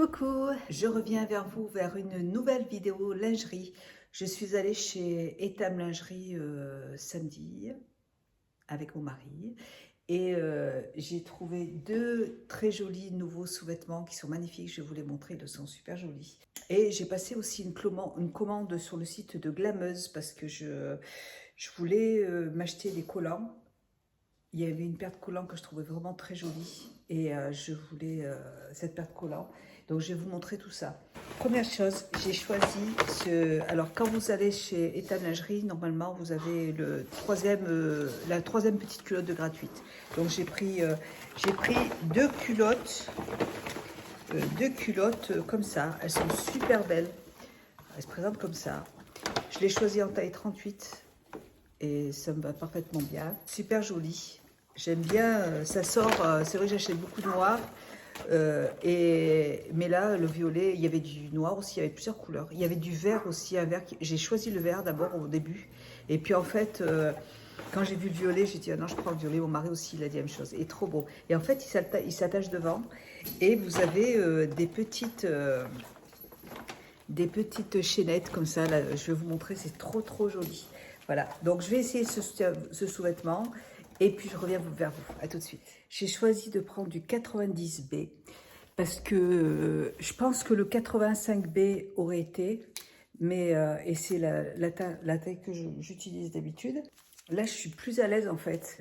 Coucou, je reviens vers vous vers une nouvelle vidéo lingerie. Je suis allée chez Etam Lingerie samedi avec mon mari et j'ai trouvé deux très jolis nouveaux sous-vêtements qui sont magnifiques. Je vais vous les montrer, ils sont super jolis. Et j'ai passé aussi une commande sur le site de Glameuse parce que je voulais m'acheter des collants. Il y avait une paire de collants que je trouvais vraiment très jolie et je voulais cette paire de collants. Donc je vais vous montrer tout ça. Première chose, j'ai choisi ce... Alors quand vous allez chez Etam Lingerie, normalement vous avez la troisième petite culotte de gratuite. Donc j'ai pris deux culottes comme ça. Elles sont super belles. Elles se présentent comme ça. Je l'ai choisi en taille 38 et ça me va parfaitement bien. Super joli. J'aime bien, ça sort, c'est vrai que j'achète beaucoup de noir, mais là, le violet, il y avait du noir aussi, il y avait plusieurs couleurs. Il y avait du vert aussi, un vert, j'ai choisi le vert d'abord au début, et puis en fait, quand j'ai vu le violet, j'ai dit, ah non, je prends le violet, mon mari aussi, il a dit la même chose, et trop beau. Et en fait, il s'attache devant, et vous avez des petites chaînettes comme ça, là, je vais vous montrer, c'est trop joli. Voilà, donc je vais essayer ce sous-vêtement. Et puis je reviens vers vous, à tout de suite. J'ai choisi de prendre du 90B parce que je pense que le 85B aurait été, mais et c'est la taille que j'utilise d'habitude. Là, je suis plus à l'aise en fait.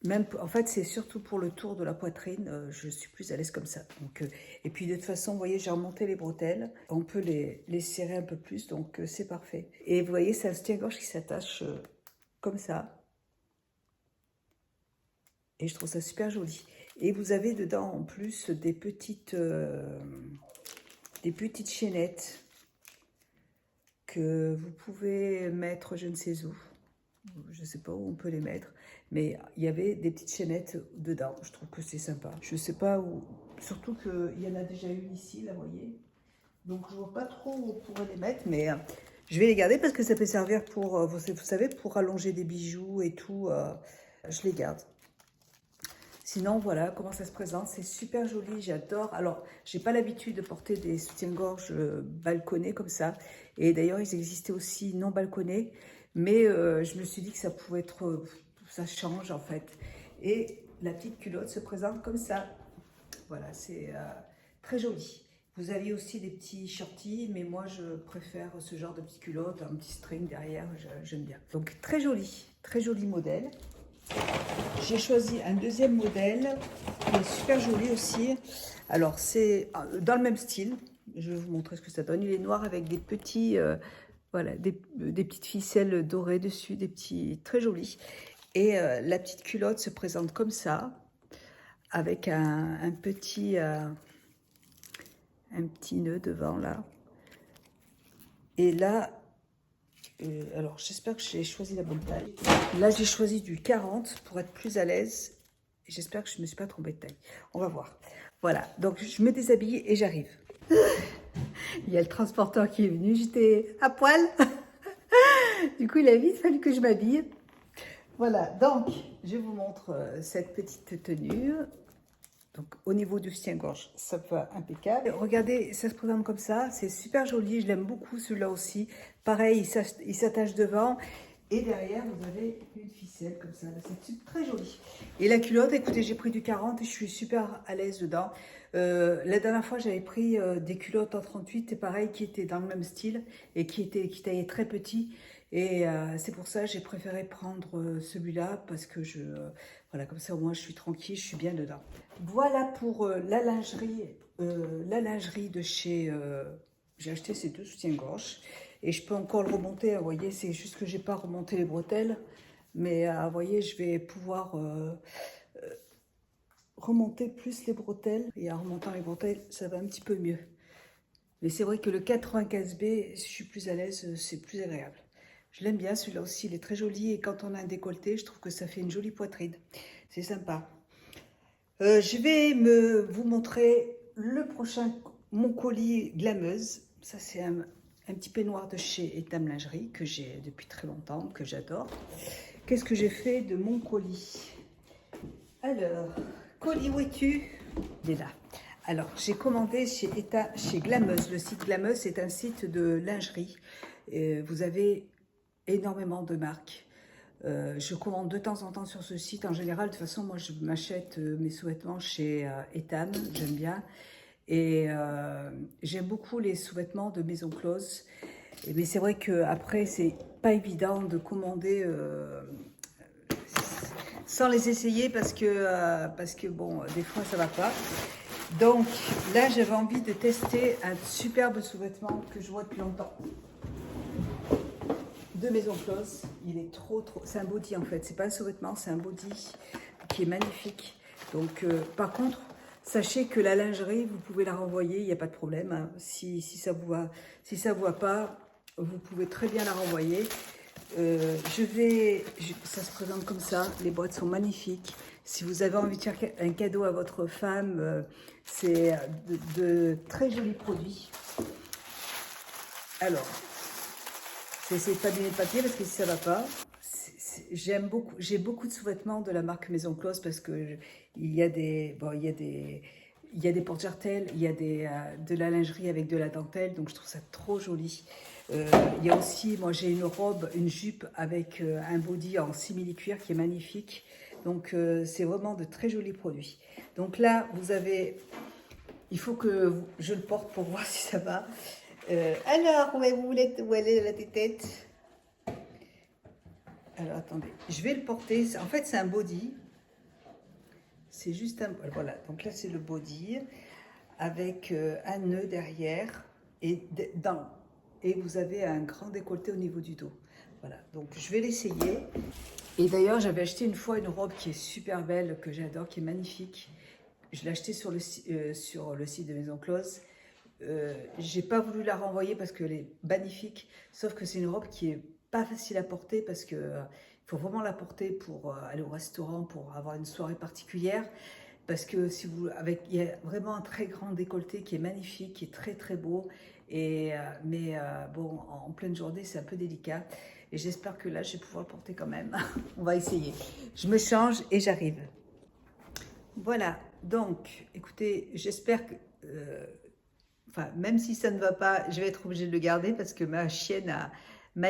Même, en fait, c'est surtout pour le tour de la poitrine, je suis plus à l'aise comme ça. Donc, et puis de toute façon, vous voyez, j'ai remonté les bretelles. On peut les serrer un peu plus, donc c'est parfait. Et vous voyez, c'est un soutien-gorge qui s'attache comme ça. Et je trouve ça super joli. Et vous avez dedans en plus des petites chaînettes que vous pouvez mettre je ne sais où. Je ne sais pas où on peut les mettre. Mais il y avait des petites chaînettes dedans. Je trouve que c'est sympa. Je ne sais pas où. Surtout qu'il y en a déjà une ici, là, vous voyez. Donc je ne vois pas trop où on pourrait les mettre. Mais je vais les garder parce que ça peut servir pour, vous savez, pour allonger des bijoux et tout. Je les garde. Sinon, voilà comment ça se présente. C'est super joli, j'adore. Alors, j'ai pas l'habitude de porter des soutiens-gorge balconnés comme ça. Et d'ailleurs, ils existaient aussi non balconnés. Mais je me suis dit que ça pouvait être... ça change, en fait. Et la petite culotte se présente comme ça. Voilà, c'est très joli. Vous aviez aussi des petits shorties, mais moi, je préfère ce genre de petite culotte, un petit string derrière, j'aime bien. Donc, très joli modèle. J'ai choisi un deuxième modèle qui est super joli aussi. Alors, c'est dans le même style. Je vais vous montrer ce que ça donne. Il est noir avec des petits, voilà, des petites ficelles dorées dessus, des petits, très jolis. Et la petite culotte se présente comme ça, avec un petit nœud devant là. Et là, alors j'espère que j'ai choisi la bonne taille. Là, j'ai choisi du 40 pour être plus à l'aise. J'espère que je ne me suis pas trompée de taille. On va voir. Voilà, donc je me déshabille et j'arrive. Il y a le transporteur qui est venu, j'étais à poil. Du coup, il a vite fallu que je m'habille. Voilà, donc je vous montre cette petite tenue. Donc au niveau du soutien-gorge, ça va impeccable. Regardez, ça se présente comme ça, c'est super joli, je l'aime beaucoup celui-là aussi. Pareil, il s'attache devant et derrière vous avez une ficelle comme ça, c'est très joli. Et la culotte, écoutez, j'ai pris du 40 et je suis super à l'aise dedans. La dernière fois j'avais pris des culottes en 38 et pareil qui étaient dans le même style et qui taillaient très petit. Et c'est pour ça que j'ai préféré prendre celui-là parce que voilà, comme ça au moins je suis tranquille, je suis bien dedans. Voilà pour la lingerie de chez... j'ai acheté ces deux soutiens-gorge et je peux encore le remonter, vous voyez, c'est juste que j'ai pas remonté les bretelles. Mais vous voyez, je vais pouvoir remonter plus les bretelles et en remontant les bretelles, ça va un petit peu mieux. Mais c'est vrai que le 95B, je suis plus à l'aise, c'est plus agréable. Je l'aime bien, celui-là aussi, il est très joli. Et quand on a un décolleté, je trouve que ça fait une jolie poitrine. C'est sympa. Je vais vous montrer le prochain, mon colis Glameuse. Ça, c'est un petit peignoir de chez Etam Lingerie que j'ai depuis très longtemps, que j'adore. Qu'est-ce que j'ai fait de mon colis? Alors, colis, où es-tu? Il est là. Alors, j'ai commandé chez Glameuse. Le site Glameuse, c'est un site de lingerie. Vous avez énormément de marques. Je commande de temps en temps sur ce site. En général, de toute façon, moi, je m'achète mes sous-vêtements chez Etam. J'aime bien. Et j'aime beaucoup les sous-vêtements de Maison Close. Mais c'est vrai qu'après, c'est pas évident de commander sans les essayer parce que bon, des fois, ça va pas. Donc là, j'avais envie de tester un superbe sous-vêtement que je vois depuis longtemps. De Maison Close. Il est trop. C'est un body en fait. C'est pas un sous-vêtement, c'est un body qui est magnifique. Donc, par contre, sachez que la lingerie, vous pouvez la renvoyer, il n'y a pas de problème. Hein. Si ça vous va pas, vous pouvez très bien la renvoyer. Ça se présente comme ça. Les boîtes sont magnifiques. Si vous avez envie de faire un cadeau à votre femme, c'est de très jolis produits. Alors, j'essaie de pas abîmer le papier parce que si ça va pas, j'ai beaucoup de sous-vêtements de la marque Maison Close parce que il y a des porte-jartelles, il y a de la lingerie avec de la dentelle, donc je trouve ça trop joli. Il y a aussi, moi j'ai une jupe avec un body en simili-cuir qui est magnifique. Donc c'est vraiment de très jolis produits. Donc là, il faut que je le porte pour voir si ça va. Alors, où elle est la tête? Alors attendez, je vais le porter. En fait, c'est un body. C'est juste un. Voilà, donc là, c'est le body avec un nœud derrière et vous avez un grand décolleté au niveau du dos. Voilà, donc je vais l'essayer. Et d'ailleurs, j'avais acheté une fois une robe qui est super belle, que j'adore, qui est magnifique. Je l'ai achetée sur le site de Maison Close. J'ai pas voulu la renvoyer parce qu'elle est magnifique, sauf que c'est une robe qui est pas facile à porter parce que il faut vraiment la porter pour aller au restaurant, pour avoir une soirée particulière. Parce que il y a vraiment un très grand décolleté qui est magnifique, qui est très très beau. Mais bon, en pleine journée, c'est un peu délicat. Et j'espère que là, je vais pouvoir le porter quand même. On va essayer. Je me change et j'arrive. Voilà. Donc, écoutez, j'espère que... Enfin, même si ça ne va pas, je vais être obligée de le garder parce que ma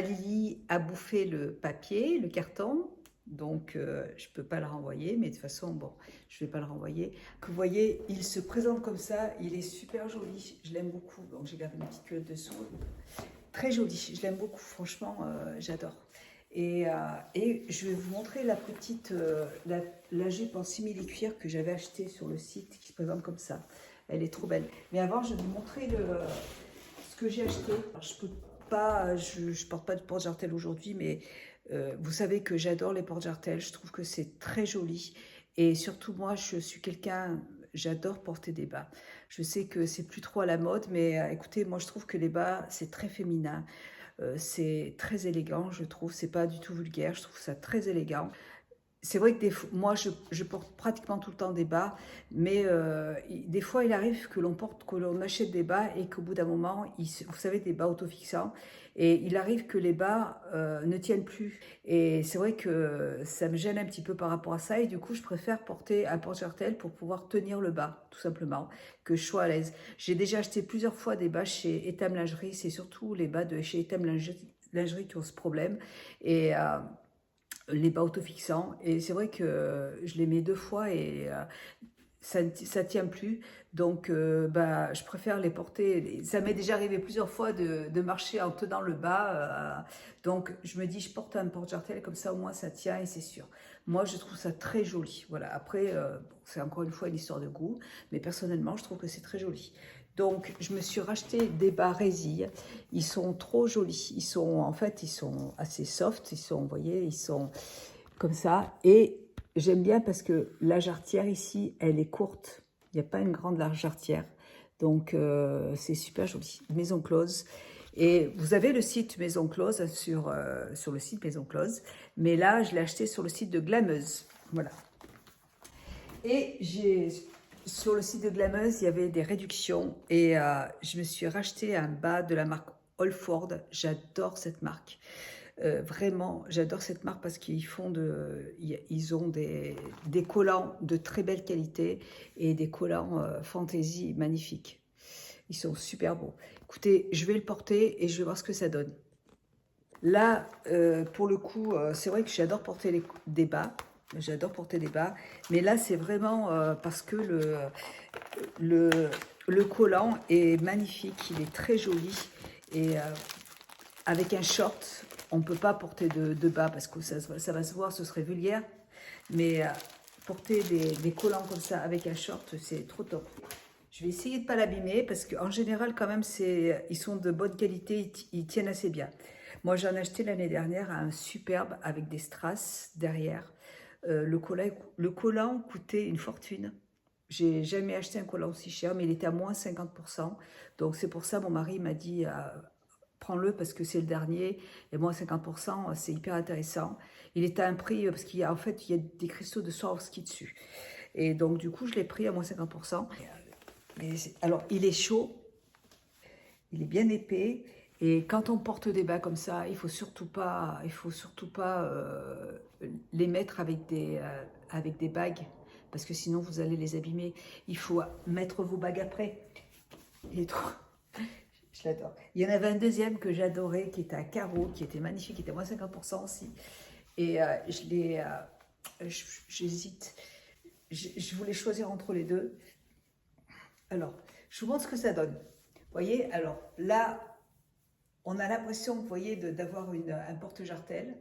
Lily a bouffé le papier, le carton. Donc, je ne peux pas le renvoyer. Mais de toute façon, bon, je ne vais pas le renvoyer. Que vous voyez, il se présente comme ça. Il est super joli. Je l'aime beaucoup. Donc, j'ai gardé une petite culotte dessous. Très joli. Je l'aime beaucoup. Franchement, j'adore. Et je vais vous montrer la petite la jupe en simili-cuir que j'avais achetée sur le site qui se présente comme ça. Elle est trop belle. Mais avant, je vais vous montrer ce que j'ai acheté. Alors, je porte pas de porte-jartel aujourd'hui, mais vous savez que j'adore les porte-jartelles. Je trouve que c'est très joli. Et surtout, moi, j'adore porter des bas. Je sais que c'est plus trop à la mode, mais écoutez, moi, je trouve que les bas, c'est très féminin. C'est très élégant, je trouve. C'est pas du tout vulgaire. Je trouve ça très élégant. C'est vrai que moi, je porte pratiquement tout le temps des bas, mais des fois, il arrive que l'on achète des bas et qu'au bout d'un moment, vous savez, des bas autofixants, et il arrive que les bas ne tiennent plus. Et c'est vrai que ça me gêne un petit peu par rapport à ça, et du coup, je préfère porter un porte-jartel pour pouvoir tenir le bas, tout simplement, que je sois à l'aise. J'ai déjà acheté plusieurs fois des bas chez Etam Lingerie, c'est surtout les bas de chez Etam Lingerie qui ont ce problème, et les bas autofixants, et c'est vrai que je les mets 2 fois et ça tient plus, donc je préfère les porter. Ça m'est déjà arrivé plusieurs fois de marcher en tenant le bas, donc je me dis, je porte un porte-jartel comme ça, au moins ça tient et c'est sûr. Moi, je trouve ça très joli. Voilà. Après, c'est encore une fois une histoire de goût, mais personnellement, je trouve que c'est très joli. Donc, je me suis racheté des bas résille. Ils sont trop jolis. En fait, ils sont assez soft. Vous voyez, ils sont comme ça. Et j'aime bien parce que la jarretière ici, elle est courte. Il n'y a pas une grande jarretière. Donc, c'est super joli. Maison Close. Et vous avez le site Maison Close sur le site Maison Close. Mais là, je l'ai acheté sur le site de Glameuse. Voilà. Et sur le site de Glameuse, il y avait des réductions et je me suis racheté un bas de la marque Holford. J'adore cette marque. Vraiment, j'adore cette marque parce ils ont des collants de très belle qualité et des collants fantaisie magnifiques. Ils sont super beaux. Écoutez, je vais le porter et je vais voir ce que ça donne. Là, pour le coup, c'est vrai que j'adore porter des bas. J'adore porter des bas. Mais là, c'est vraiment parce que le, le collant est magnifique. Il est très joli. Et avec un short, on ne peut pas porter de bas parce que ça va se voir, ce serait vulgaire. Mais porter des collants comme ça avec un short, c'est trop top. Je vais essayer de ne pas l'abîmer parce qu'en général, quand même, ils sont de bonne qualité, ils tiennent assez bien. Moi, j'en ai acheté l'année dernière un superbe avec des strass derrière. Le collant coûtait une fortune. J'ai jamais acheté un collant aussi cher, mais il était à moins 50%. Donc, c'est pour ça mon mari m'a dit prends-le parce que c'est le dernier. Et moins 50%, c'est hyper intéressant. Il est à un prix, parce qu'il y a en fait il y a des cristaux de Swarovski dessus. Et donc, du coup, je l'ai pris à moins 50%. Alors, il est chaud, il est bien épais. Et quand on porte des bas comme ça, il faut surtout pas les mettre avec des bagues, parce que sinon vous allez les abîmer. Il faut mettre vos bagues après. Il est trop... Je l'adore. Il y en avait un deuxième que j'adorais, qui était à carreaux, qui était magnifique, qui était moins 50% aussi. Et j'hésite. Je voulais choisir entre les deux. Alors, je vous montre ce que ça donne. Vous voyez, alors là, on a l'impression, vous voyez, d'avoir un porte-jartel.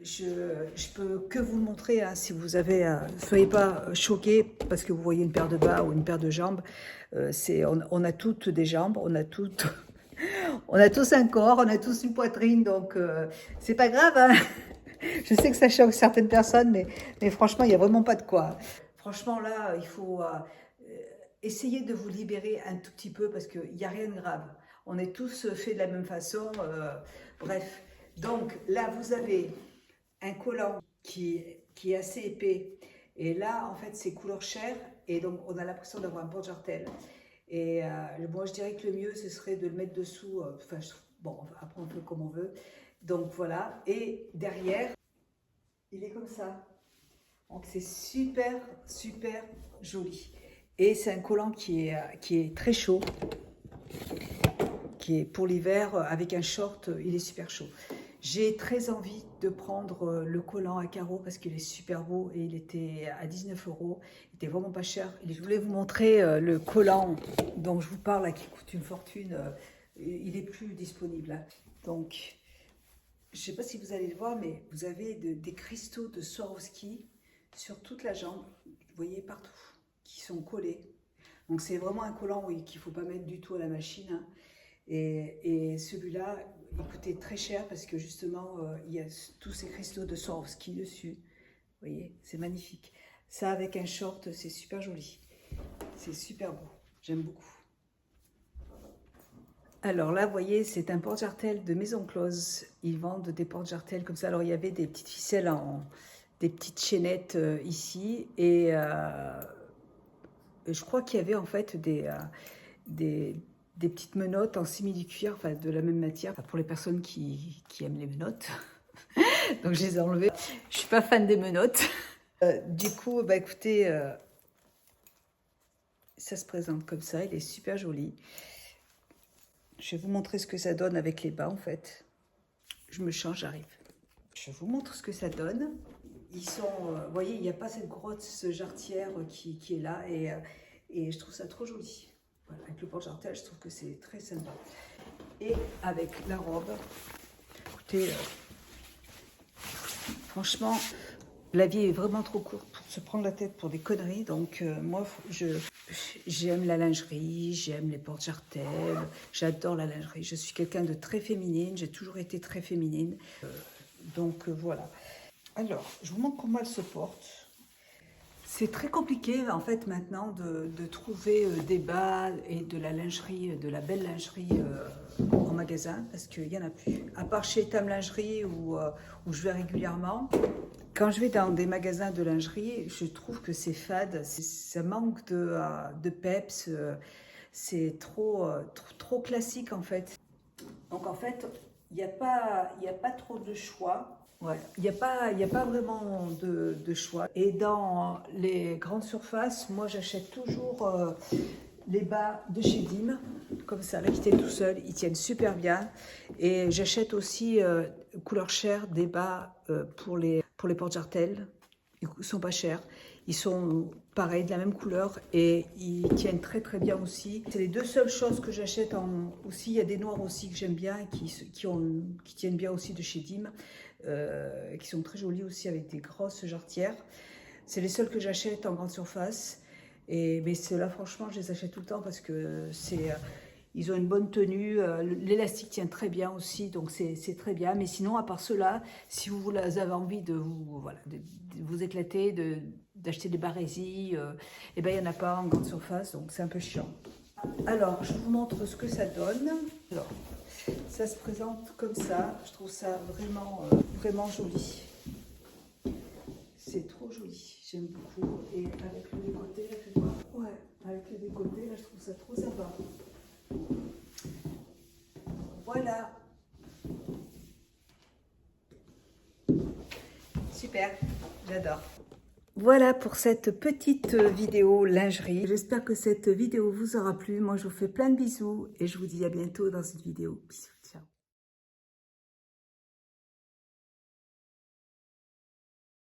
Je peux que vous le montrer, hein, si vous avez... ne soyez pas choqués parce que vous voyez une paire de bas ou une paire de jambes. On a toutes des jambes, on a tous un corps, on a tous une poitrine, donc c'est pas grave, hein. Je sais que ça choque certaines personnes, mais franchement, il n'y a vraiment pas de quoi. Franchement, là, il faut essayer de vous libérer un tout petit peu parce qu'il n'y a rien de grave. On est tous faits de la même façon. Bref, donc là, vous avez un collant qui est assez épais. Et là, en fait, c'est couleur chair. Et donc, on a l'impression d'avoir un porte-jartel. Et moi, je dirais que le mieux, ce serait de le mettre dessous. Bon, après, on peut comme on veut. Donc, voilà. Et derrière, il est comme ça. Donc, c'est super, super joli. Et c'est un collant qui est très chaud, qui est pour l'hiver, avec un short, il est super chaud. J'ai très envie de prendre le collant à carreaux parce qu'il est super beau et il était à 19 €. Il était vraiment pas cher. Je voulais vous montrer le collant dont je vous parle, là, qui coûte une fortune. Il est plus disponible, hein. Donc, je ne sais pas si vous allez le voir, mais vous avez des cristaux de Swarovski sur toute la jambe, vous voyez, partout, qui sont collés. Donc c'est vraiment un collant, oui, qu'il ne faut pas mettre du tout à la machine, hein. Et celui-là, il coûtait très cher parce que justement, il y a tous ces cristaux de Swarovski dessus. Vous voyez, c'est magnifique. Ça, avec un short, c'est super joli. C'est super beau. J'aime beaucoup. Alors là, vous voyez, c'est un porte-jartel de Maison Close. Ils vendent des porte-jartels comme ça. Alors, il y avait des petites ficelles des petites chaînettes ici. Et je crois qu'il y avait en fait des petites menottes en simili-cuir, enfin de la même matière, enfin, pour les personnes qui aiment les menottes. Donc je les ai enlevées. Je suis pas fan des menottes. Du coup, bah écoutez, ça se présente comme ça, il est super joli. Je vais vous montrer ce que ça donne avec les bas en fait. Je me change, j'arrive. Je vous montre ce que ça donne. Ils sont, vous voyez, il n'y a pas cette grosse jarretière qui est là et je trouve ça trop joli. Voilà, avec le porte-jartel, je trouve que c'est très sympa. Et avec la robe, écoutez, franchement, la vie est vraiment trop courte pour se prendre la tête pour des conneries. Donc moi, j'aime la lingerie, j'aime les porte-jartels, j'adore la lingerie. Je suis quelqu'un de très féminine, j'ai toujours été très féminine. Donc voilà. Alors, je vous montre comment elle se porte. C'est très compliqué en fait maintenant de trouver des bas et de la lingerie, de la belle lingerie en magasin parce qu'il n'y en a plus. À part chez Tam Lingerie où je vais régulièrement. Quand je vais dans des magasins de lingerie, je trouve que c'est fade, ça manque de peps, c'est trop classique en fait. Donc en fait, il n'y a pas trop de choix. Ouais, il n'y a pas vraiment de choix. Et dans les grandes surfaces, moi j'achète toujours les bas de chez Dim, comme ça, là qui tiennent tout seuls, ils tiennent super bien. Et j'achète aussi couleur chair des bas pour les porte-jartelles. Ils sont pas chers. Ils sont pareils, de la même couleur et ils tiennent très très bien aussi. C'est les deux seules choses que j'achète aussi. Il y a des noirs aussi que j'aime bien et qui tiennent bien aussi de chez Dim, qui sont très jolis aussi avec des grosses jarretières. C'est les seuls que j'achète en grande surface. Mais ceux-là, franchement, je les achète tout le temps parce que ils ont une bonne tenue. L'élastique tient très bien aussi, donc c'est très bien. Mais sinon, à part cela, si vous avez envie de vous éclater, d'acheter des barésies, et ben il n'y en a pas en grande surface, donc c'est un peu chiant. Alors, je vous montre ce que ça donne. Alors, ça se présente comme ça. Je trouve ça vraiment joli. C'est trop joli, j'aime beaucoup. Et avec le décolleté, là, fais voir. Ouais, avec le décolleté, là, je trouve ça trop sympa. Voilà. Super, j'adore. Voilà pour cette petite vidéo lingerie. J'espère que cette vidéo vous aura plu. Moi, je vous fais plein de bisous et je vous dis à bientôt dans cette vidéo. Bisous, ciao.